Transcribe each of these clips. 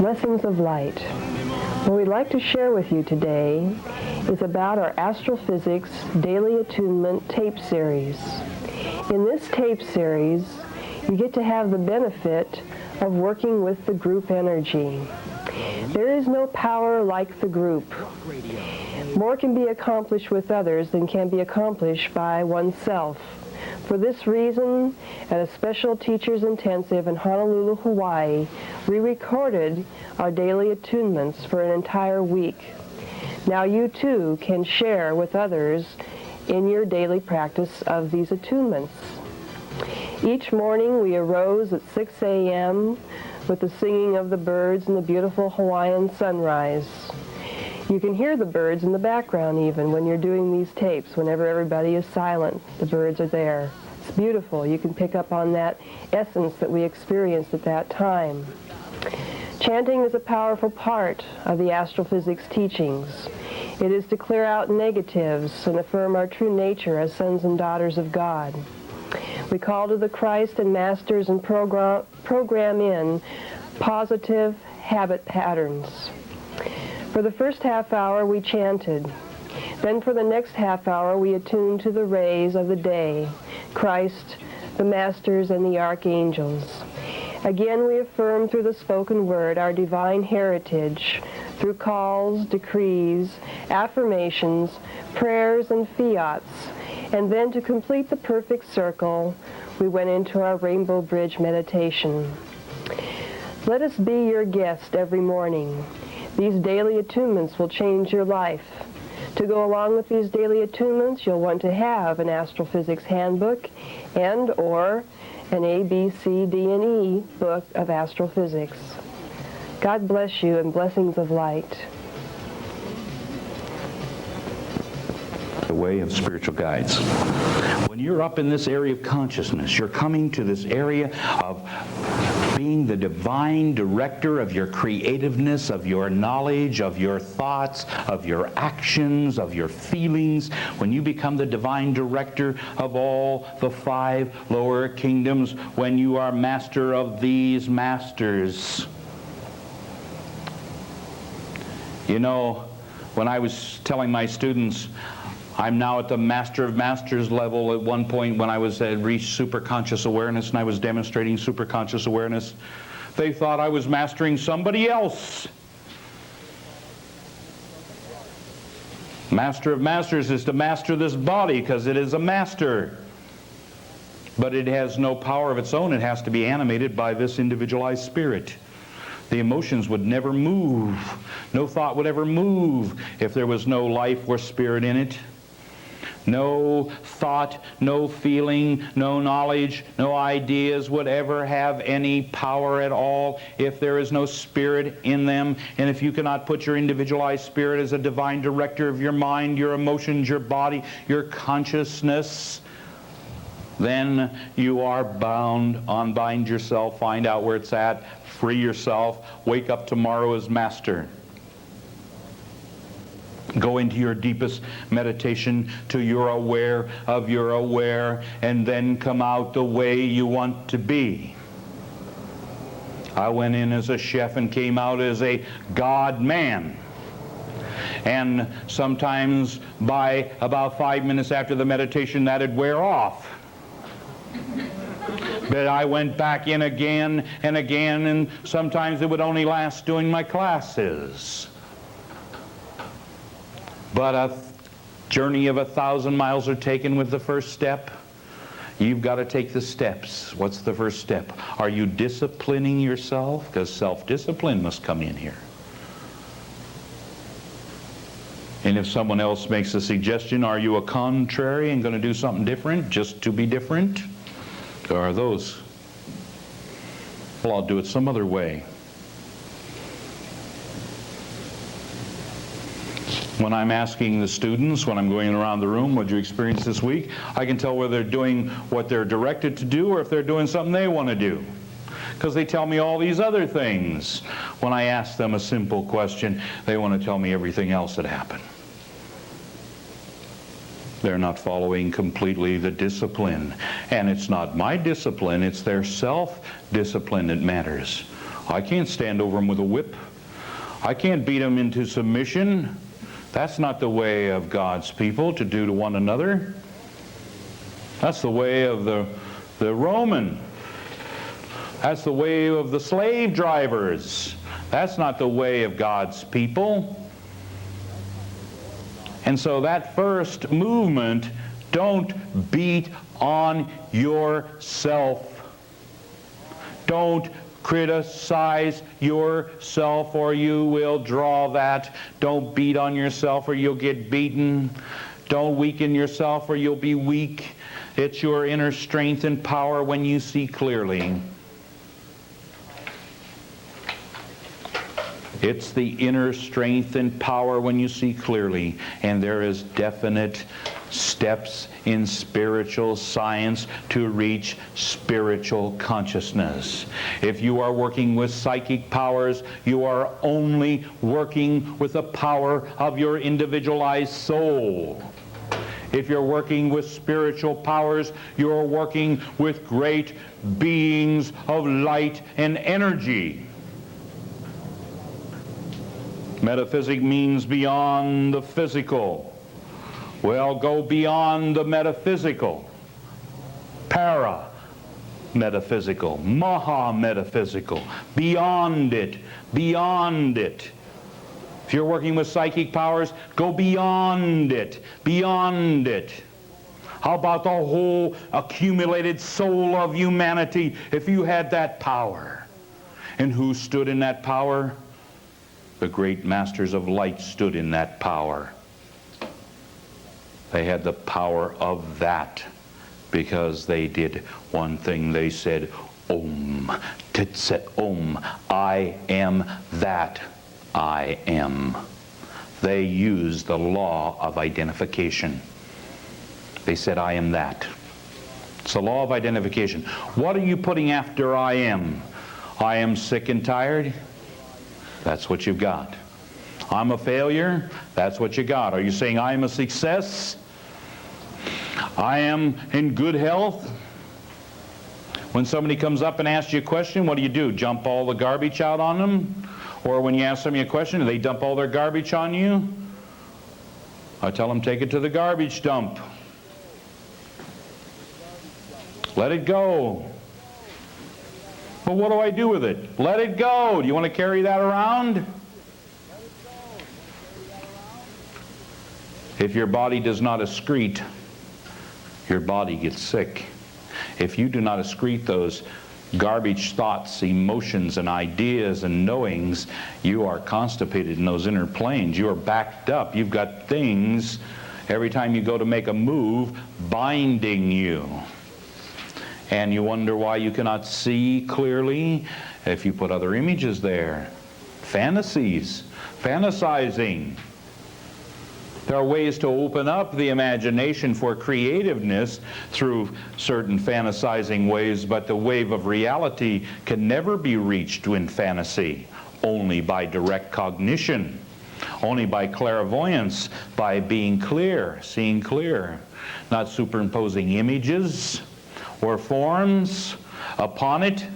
Blessings of light. What we'd like to share with you today is about our Astrophysics Daily Attunement tape series. In this tape series, you get to have the benefit of working with the group energy. There is no power like the group. More can be accomplished with others than can be accomplished by oneself. For this reason, at a special Teachers Intensive in Honolulu, Hawaii, we recorded our daily attunements for an entire week. Now you too can share with others in your daily practice of these attunements. Each morning we arose at 6 a.m. with the singing of the birds and the beautiful Hawaiian sunrise. You can hear the birds in the background even when you're doing these tapes. Whenever everybody is silent, the birds are there. It's beautiful. You can pick up on that essence that we experienced at that time. Chanting is a powerful part of the astrophysics teachings. It is to clear out negatives and affirm our true nature as sons and daughters of God. We call to the Christ and Masters and program in positive habit patterns. For the first half hour we chanted. Then for the next half hour we attuned to the rays of the day, Christ, the Masters, and the Archangels. Again we affirmed through the spoken word our divine heritage, through calls, decrees, affirmations, prayers, and fiats. And then to complete the perfect circle, we went into our Rainbow Bridge meditation. Let us be your guest every morning. These daily attunements will change your life. To go along with these daily attunements, you'll want to have an Astrophysics Handbook and or an A, B, C, D, and E book of astrophysics. God bless you and blessings of light. The way of spiritual guides. When you're up in this area of consciousness, you're coming to this area of being the divine director of your creativeness, of your knowledge, of your thoughts, of your actions, of your feelings. When you become the divine director of all the 5 lower kingdoms, when you are master of these masters. You know, when I was telling my students, I'm now at the Master of Masters level. At one point when I was reached superconscious awareness and I was demonstrating superconscious awareness, they thought I was mastering somebody else. Master of Masters is to master this body because it is a master. But it has no power of its own. It has to be animated by this individualized spirit. The emotions would never move. No thought would ever move if there was no life or spirit in it. No thought, no feeling, no knowledge, no ideas would ever have any power at all if there is no spirit in them. And if you cannot put your individualized spirit as a divine director of your mind, your emotions, your body, your consciousness, then you are bound. Unbind yourself, find out where it's at, free yourself, wake up tomorrow as master. Go into your deepest meditation till you're aware of your aware, and then come out the way you want to be. I went in as a chef and came out as a God man. And sometimes by about 5 minutes after the meditation that'd wear off. But I went back in again and again, and sometimes it would only last doing my classes. But a journey of 1,000 miles are taken with the first step. You've got to take the steps. What's the first step? Are you disciplining yourself? Because self-discipline must come in here. And if someone else makes a suggestion, are you a contrary and going to do something different just to be different? Or are those, well, I'll do it some other way. When I'm asking the students, when I'm going around the room, what did you experience this week? I can tell whether they're doing what they're directed to do or if they're doing something they want to do. Because they tell me all these other things. When I ask them a simple question, they want to tell me everything else that happened. They're not following completely the discipline. And it's not my discipline, it's their self-discipline that matters. I can't stand over them with a whip. I can't beat them into submission. That's not the way of God's people to do to one another. That's the way of the Roman. That's the way of the slave drivers. That's not the way of God's people. And so that first movement, don't beat on yourself. Don't criticize yourself or you will draw that. Don't beat on yourself or you'll get beaten. Don't weaken yourself or you'll be weak. It's your inner strength and power when you see clearly. It's the inner strength and power when you see clearly. And there is definite steps in spiritual science to reach spiritual consciousness. If you are working with psychic powers, you are only working with the power of your individualized soul. If you're working with spiritual powers, you're working with great beings of light and energy. Metaphysic means beyond the physical. Well, go beyond the metaphysical. Para-metaphysical. Maha-metaphysical. Beyond it. Beyond it. If you're working with psychic powers, go beyond it. Beyond it. How about the whole accumulated soul of humanity if you had that power? And who stood in that power? The great masters of light stood in that power. They had the power of that because they did one thing. They said, Om, Titset Om, I am that I am. They used the law of identification. They said, I am that. It's the law of identification. What are you putting after I am? I am sick and tired. That's what you've got. I'm a failure. That's what you got. Are you saying I am a success? I am in good health? When somebody comes up and asks you a question, what do? Jump all the garbage out on them? Or when you ask somebody a question, do they dump all their garbage on you? I tell them, take it to the garbage dump. Let it go. But what do I do with it? Let it go. Do you want to carry that around? If your body does not excrete, your body gets sick. If you do not excrete those garbage thoughts, emotions, and ideas and knowings, you are constipated in those inner planes. You are backed up. You've got things, every time you go to make a move, binding you. And you wonder why you cannot see clearly if you put other images there. Fantasies, fantasizing. There are ways to open up the imagination for creativeness through certain fantasizing ways, but the wave of reality can never be reached in fantasy, only by direct cognition, only by clairvoyance, by being clear, seeing clear, not superimposing images or forms upon it.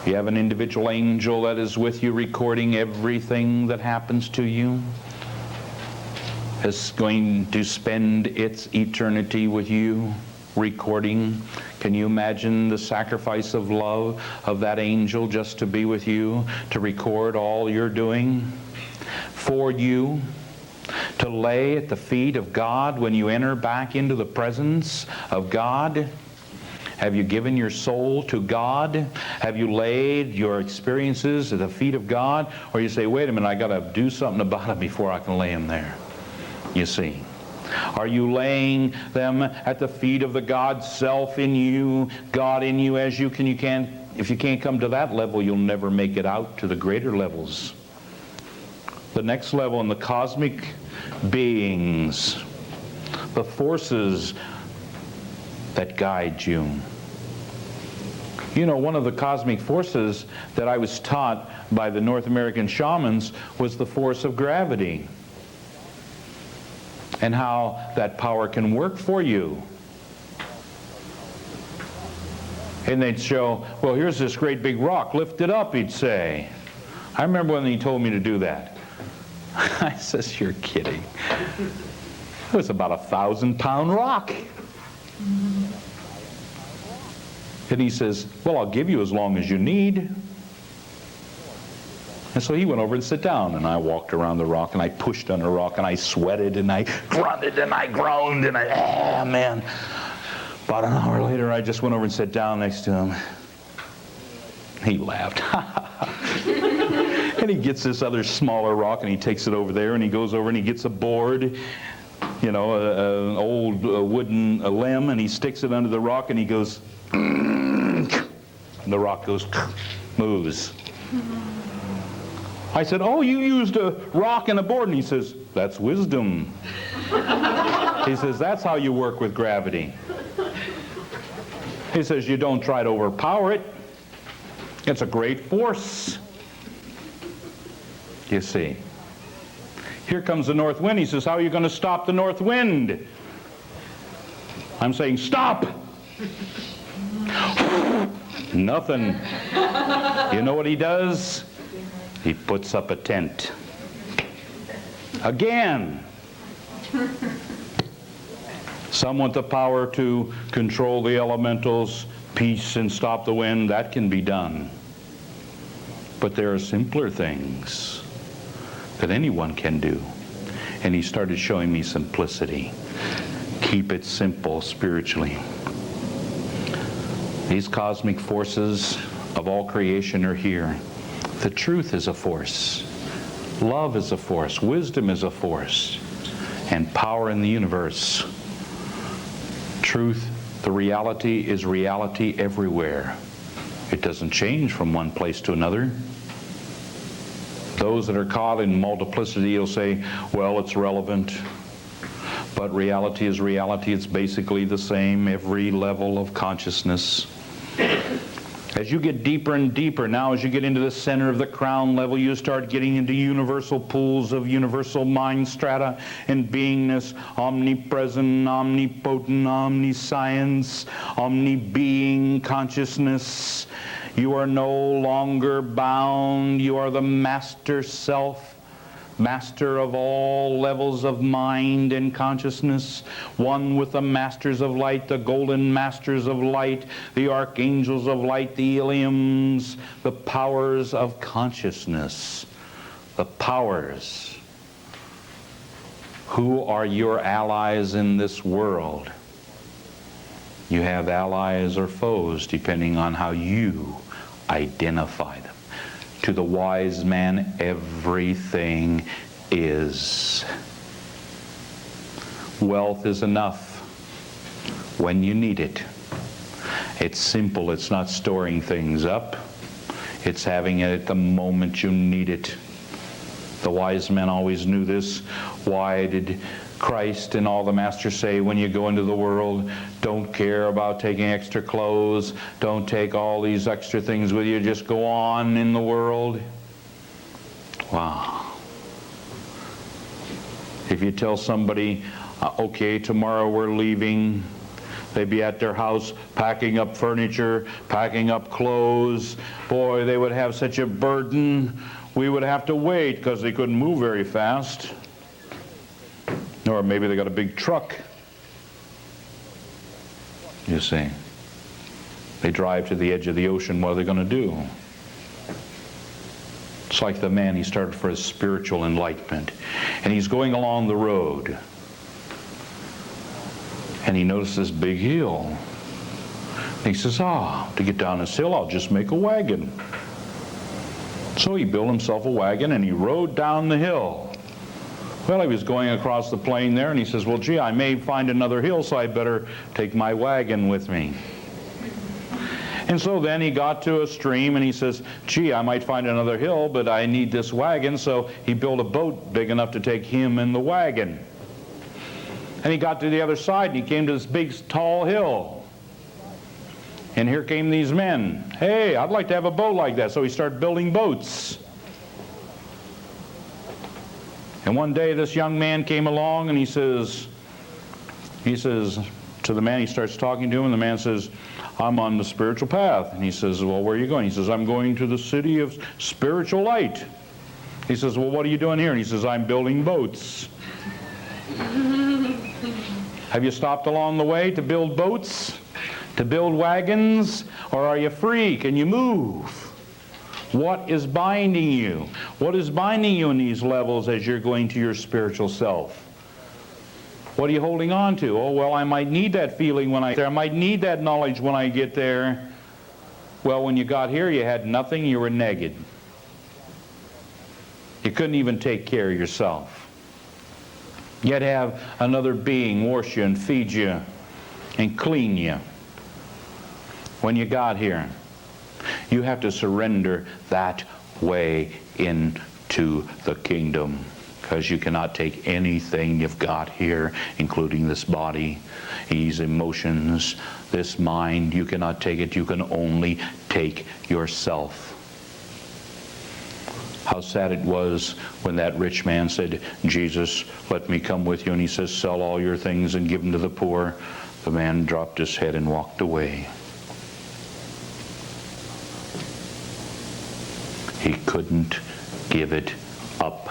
You have an individual angel that is with you recording everything that happens to you. Is going to spend its eternity with you recording. Can you imagine the sacrifice of love of that angel just to be with you, to record all you're doing for you, to lay at the feet of God when you enter back into the presence of God? Have you given your soul to God? Have you laid your experiences at the feet of God? Or you say, wait a minute, I got to do something about it before I can lay them there. You see. Are you laying them at the feet of the God self in you, God in you as you can? If you can't come to that level, you'll never make it out to the greater levels. The next level in the cosmic beings, the forces that guide you. You know, one of the cosmic forces that I was taught by the North American shamans was the force of gravity, and how that power can work for you. And they'd show, well, here's this great big rock. Lift it up, he'd say. I remember when he told me to do that. I says, you're kidding. It was about a 1,000-pound rock. And he says, well, I'll give you as long as you need. And so he went over and sat down, and I walked around the rock, and I pushed on the rock, and I sweated, and I grunted, and I groaned, and man. About an hour later, I just went over and sat down next to him. He laughed. And he gets this other smaller rock, and he takes it over there, and he goes over and he gets a board, you know, an old wooden limb, and he sticks it under the rock, and he goes, and the rock goes, moves. I said, oh, you used a rock and a board. And he says, that's wisdom. He says, that's how you work with gravity. He says, you don't try to overpower it. It's a great force. You see. Here comes the north wind. He says, how are you going to stop the north wind? I'm saying, stop! Nothing. You know what he does? He puts up a tent. Again. Some want the power to control the elementals, peace, and stop the wind. That can be done. But there are simpler things that anyone can do. And he started showing me simplicity. Keep it simple spiritually. These cosmic forces of all creation are here. The truth is a force. Love is a force. Wisdom is a force. And power in the universe. Truth, the reality, is reality everywhere. It doesn't change from one place to another. Those that are caught in multiplicity will say, well, it's relevant. But reality is reality. It's basically the same every level of consciousness. As you get deeper and deeper, now as you get into the center of the crown level, you start getting into universal pools of universal mind strata and beingness, omnipresent, omnipotent, omniscience, omnibeing consciousness. You are no longer bound. You are the master self. Master of all levels of mind and consciousness, one with the masters of light, the golden masters of light, the archangels of light, the Iliums, the powers of consciousness, the powers. Who are your allies in this world? You have allies or foes depending on how you identify them. To the wise man, everything is. Wealth is enough when you need it. It's simple. It's not storing things up. It's having it at the moment you need it. The wise men always knew this. Why did Christ and all the masters say, when you go into the world, don't care about taking extra clothes, don't take all these extra things with you, just go on in the world? Wow. If you tell somebody, okay, tomorrow we're leaving, they'd be at their house packing up furniture, packing up clothes, boy, they would have such a burden. We would have to wait because they couldn't move very fast. Or maybe they got a big truck. You see. They drive to the edge of the ocean. What are they going to do? It's like the man, he started for his spiritual enlightenment. And he's going along the road. And he noticed this big hill. And he says, to get down this hill, I'll just make a wagon. So he built himself a wagon and he rode down the hill. Well, he was going across the plain there, and he says, well, gee, I may find another hill, so I better take my wagon with me. And so then he got to a stream, and he says, gee, I might find another hill, but I need this wagon, so he built a boat big enough to take him and the wagon. And he got to the other side, and he came to this big, tall hill. And here came these men. Hey, I'd like to have a boat like that. So he started building boats. And one day this young man came along and he says, to the man. He starts talking to him, and the man says, I'm on the spiritual path. And he says, well, where are you going? He says, I'm going to the city of spiritual light. He says, well, what are you doing here? And he says, I'm building boats. Have you stopped along the way to build boats? To build wagons? Or are you free? Can you move? What is binding you? What is binding you in these levels as you're going to your spiritual self? What are you holding on to? Oh, well, I might need that feeling when I might need that knowledge when I get there. Well, when you got here, you had nothing. You were naked. You couldn't even take care of yourself. You had to have another being wash you and feed you and clean you. When you got here, you have to surrender that way into the kingdom, because you cannot take anything you've got here, including this body, these emotions, this mind. You cannot take it. You can only take yourself. How sad it was when that rich man said, Jesus, let me come with you. And he says, sell all your things and give them to the poor. The man dropped his head and walked away. He couldn't give it up.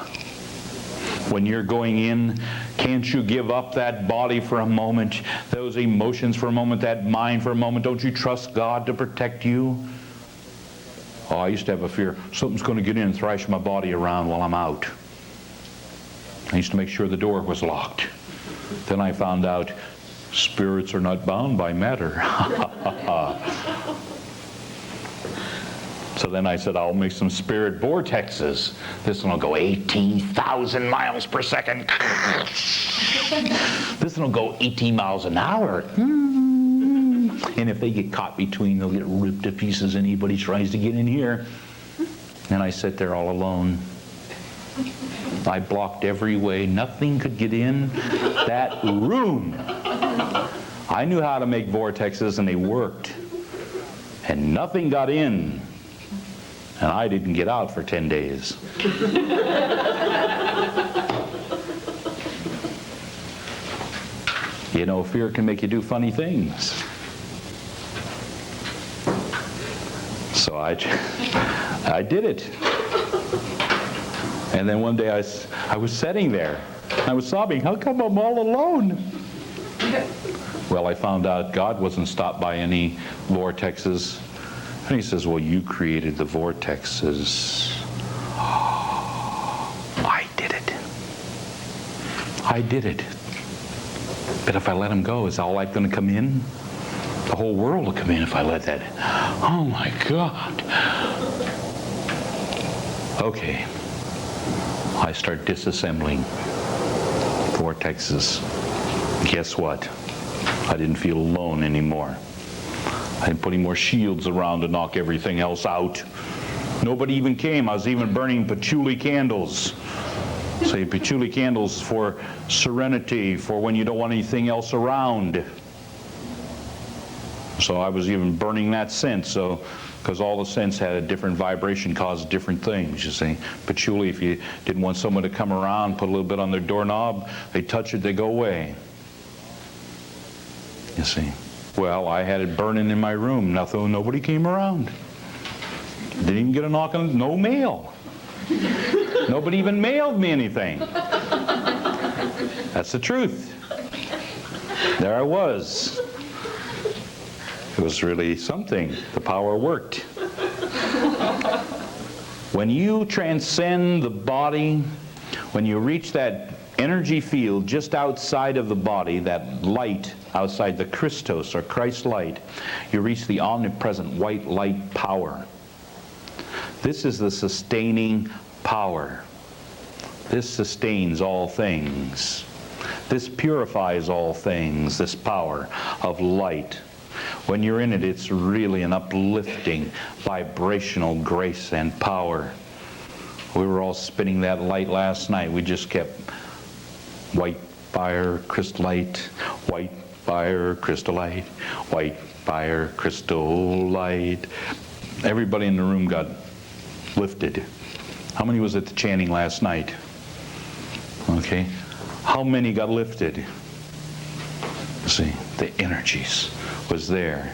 When you're going in, can't you give up that body for a moment, those emotions for a moment, that mind for a moment? Don't you trust God to protect you? Oh, I used to have a fear, something's going to get in and thrash my body around while I'm out. I used to make sure the door was locked. Then I found out spirits are not bound by matter. So then I said, I'll make some spirit vortexes. This one will go 18,000 miles per second. This one will go 18 miles an hour. And if they get caught between, they'll get ripped to pieces. Anybody tries to get in here. And I sit there all alone. I blocked every way. Nothing could get in that room. I knew how to make vortexes, and they worked. And nothing got in. And I didn't get out for 10 days. You know, fear can make you do funny things. So I did it. And then one day I was sitting there. I was sobbing. How come I'm all alone? Well, I found out God wasn't stopped by any vortexes. And he says, well, you created the vortexes. I did it. I did it. But if I let him go, is all life going to come in? The whole world will come in if I let that. Oh my God. Okay. I start disassembling vortexes. Guess what? I didn't feel alone anymore. I didn't put any more shields around to knock everything else out. Nobody even came. I was even burning patchouli candles. Say patchouli candles for serenity, for when you don't want anything else around. So I was even burning that scent, so because all the scents had a different vibration, caused different things, you see. Patchouli, if you didn't want someone to come around, put a little bit on their doorknob, they touch it, they go away. You see. Well, I had it burning in my room. Nobody came around. Didn't even get a knock on, no mail. Nobody even mailed me anything. That's the truth. There I was. It was really something. The power worked. When you transcend the body, when you reach that energy field just outside of the body, that light outside the Christos or Christ light, you reach the omnipresent white light power. This is the sustaining power. This sustains all things. This purifies all things, this power of light. When you're in it, it's really an uplifting, vibrational grace and power. We were all spinning that light last night. We just kept white fire, crystallite, white fire, crystallite, white fire, crystal light. Everybody in the room got lifted. How many was at the chanting last night? Okay. How many got lifted? See. the energies was there.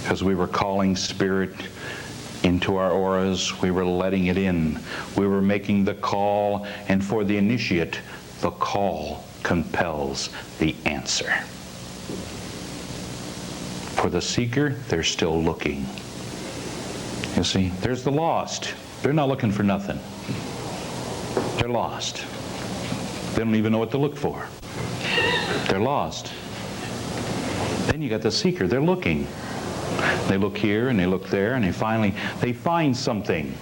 Because we were calling spirit into our auras, we were letting it in. We were making the call, and for the initiate, the call compels the answer. For the seeker, they're still looking. You see, there's the lost. They're not looking for nothing. They're lost. They don't even know what to look for. They're lost. Then you got the seeker. They're looking. They look here and they look there, and they find something.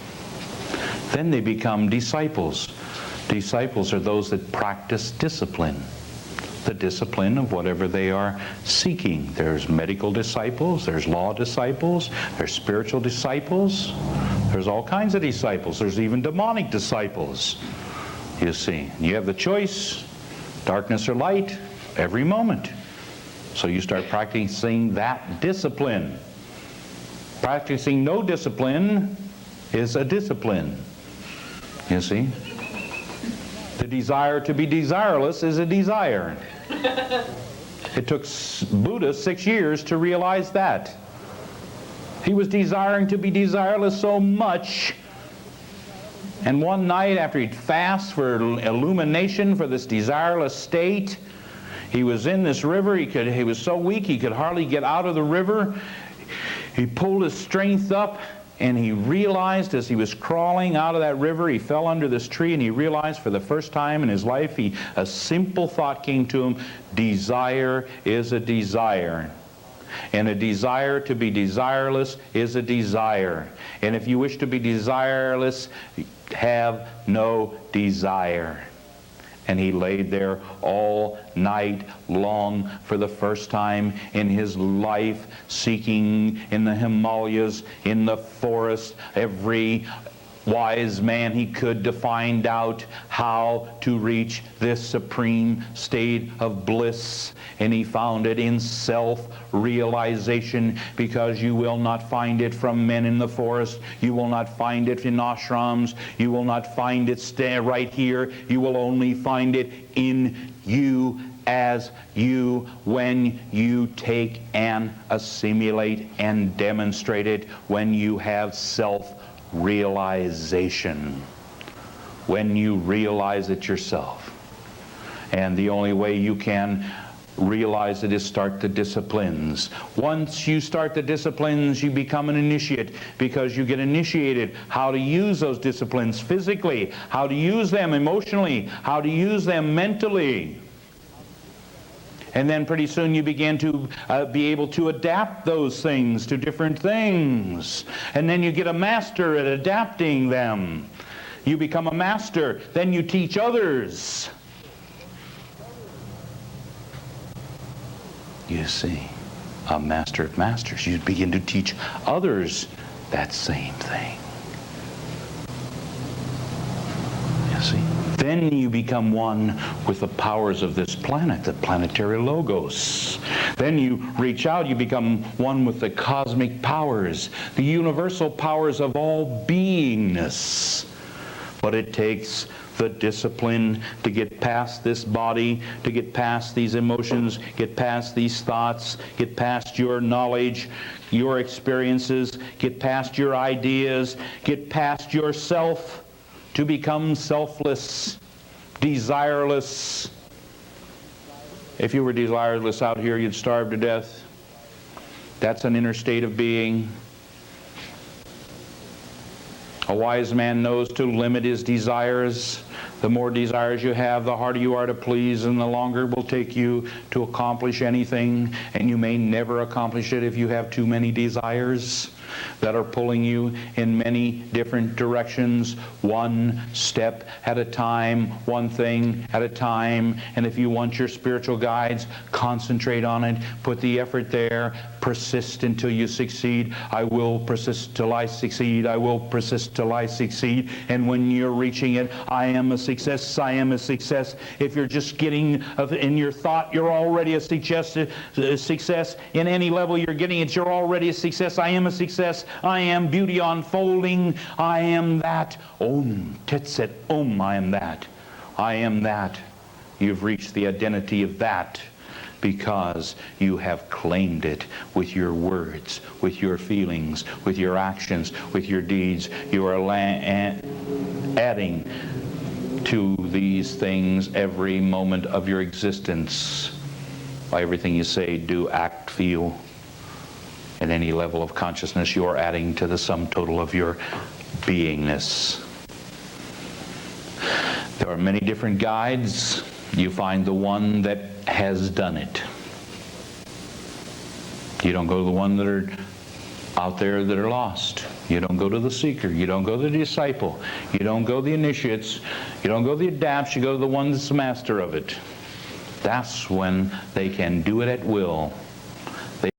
Then they become disciples. Disciples are those that practice discipline. The discipline of whatever they are seeking. There's medical disciples, there's law disciples, there's spiritual disciples, there's all kinds of disciples. There's even demonic disciples, you see. You have the choice, darkness or light, every moment. So you start practicing that discipline. Practicing no discipline is a discipline, you see. The desire to be desireless is a desire. It took Buddha 6 years to realize that. He was desiring to be desireless so much, and one night after he'd fast for illumination for this desireless state, he was in this river. He was so weak he could hardly get out of the river. He pulled his strength up, and he realized as he was crawling out of that river, he fell under this tree, and he realized for the first time in his life, a simple thought came to him: desire is a desire. And a desire to be desireless is a desire. And if you wish to be desireless, have no desire. And he laid there all night long for the first time in his life, seeking in the Himalayas, in the forest, every wise man he could to find out how to reach this supreme state of bliss. And he found it in self-realization, because you will not find it from men in the forest. You will not find it in ashrams. You will not find it right here. You will only find it in you, as you, when you take and assimilate and demonstrate it, when you have self-realization, when you realize it yourself. And the only way you can realize it is start the disciplines. Once you start the disciplines, you become an initiate, because you get initiated how to use those disciplines physically, how to use them emotionally, how to use them mentally. And then pretty soon you begin to be able to adapt those things to different things. And then you get a master at adapting them. You become a master. Then you teach others. You see, a master of masters. You begin to teach others that same thing. You see, then you become one with the powers of this planet, the planetary logos. Then you reach out, you become one with the cosmic powers, the universal powers of all beingness. But it takes the discipline to get past this body, to get past these emotions, get past these thoughts, get past your knowledge, your experiences, get past your ideas, get past yourself, to become selfless, desireless. If you were desireless out here, you'd starve to death. That's an inner state of being. A wise man knows to limit his desires. The more desires you have, the harder you are to please, and the longer it will take you to accomplish anything. And you may never accomplish it if you have too many desires that are pulling you in many different directions, one step at a time, one thing at a time. And if you want your spiritual guides, concentrate on it, put the effort there, persist until you succeed. I will persist till I succeed. I will persist till I succeed. And when you're reaching it, I am a success. I am a success. If you're just getting in your thought, you're already a success. In any level you're getting it, you're already a success. I am a success. I am beauty unfolding. I am that. Om Tet Set Om. I am that. I am that. You've reached the identity of that. because you have claimed it with your words, with your feelings, with your actions, with your deeds. You are adding to these things every moment of your existence by everything you say, do, act, feel. At any level of consciousness, you are adding to the sum total of your beingness. There are many different guides. You find the one that has done it. You don't go to the one that are out there that are lost. You don't go to the seeker. You don't go to the disciple. You don't go to the initiates. You don't go to the adapts. You go to the one that's the master of it. That's when they can do it at will.